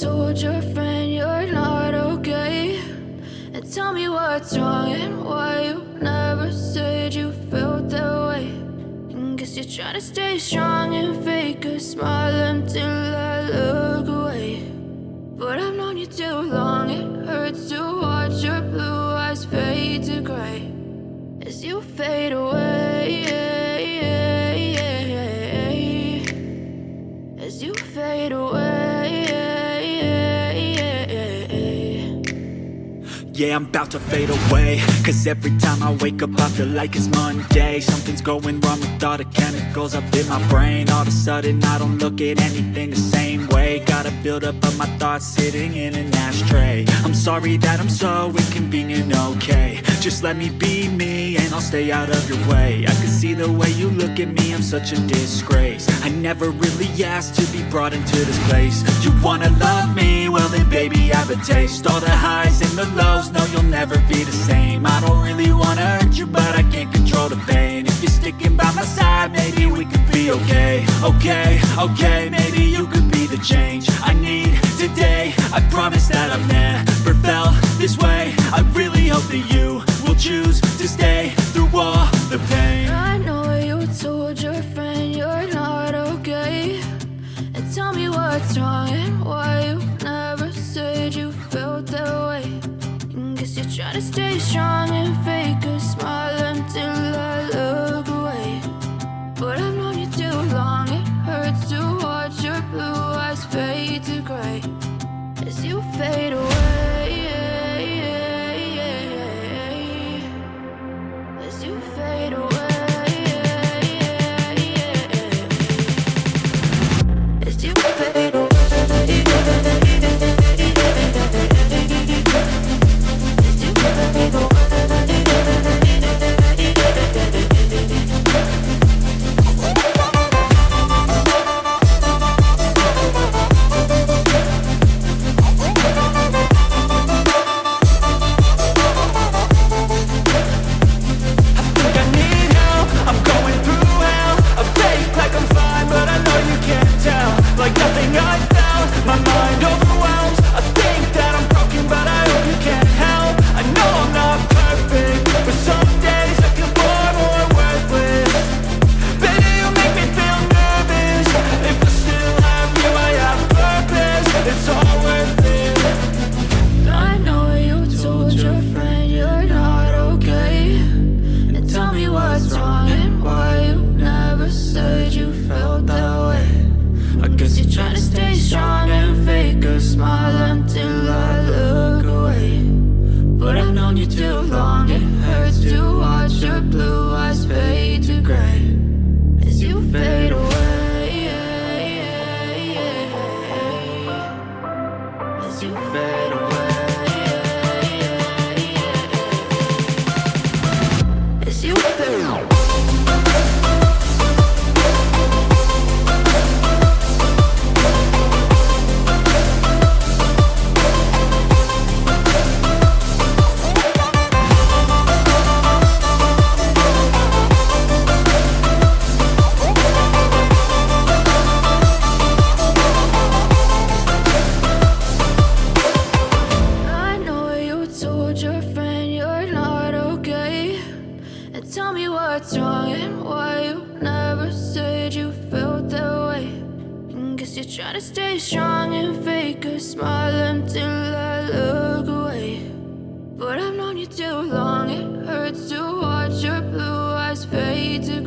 told your friend you're not okay? And tell me what's wrong and why you never said you felt that way. And guess you're trying to stay strong and fake a smile until I look away. But I've known you too long, it hurts to watch your blue eyes fade to gray as you fade away, as you fade away. Yeah, I'm about to fade away, cause every time I wake up I feel like it's Monday. Something's going wrong with all the chemicals up in my brain. All of a sudden I don't look at anything the same way. Got a build up of my thoughts sitting in an ashtray. I'm sorry that I'm so inconvenient, okay? Just let me be me and I'll stay out of your way. I can see the way you look at me, I'm such a disgrace. I never really asked to be brought into this place. You wanna love me? Well then baby have a taste. All the highs and the lows, no you'll never be the same. I don't really wanna hurt you but I can't control the pain. If you're sticking by my side, maybe we could be okay. Okay, maybe you could be the change I need today. I promise that I've never felt this way. I really hope that you will choose to stay through all the pain. I know you told your friend you're not okay. And tell me what's wrong and why you never said you felt that way. And guess you're trying to stay strong and fake a smile until I look away. But I've known you too long, it hurts to watch your blue eyes fade to gray as you fade away, as you fade away, as you fade away. Tell me what's wrong and why you never said you felt that way. And guess you're trying to stay strong and fake a smile until I look away. But I've known you too long, it hurts to watch your blue eyes fade to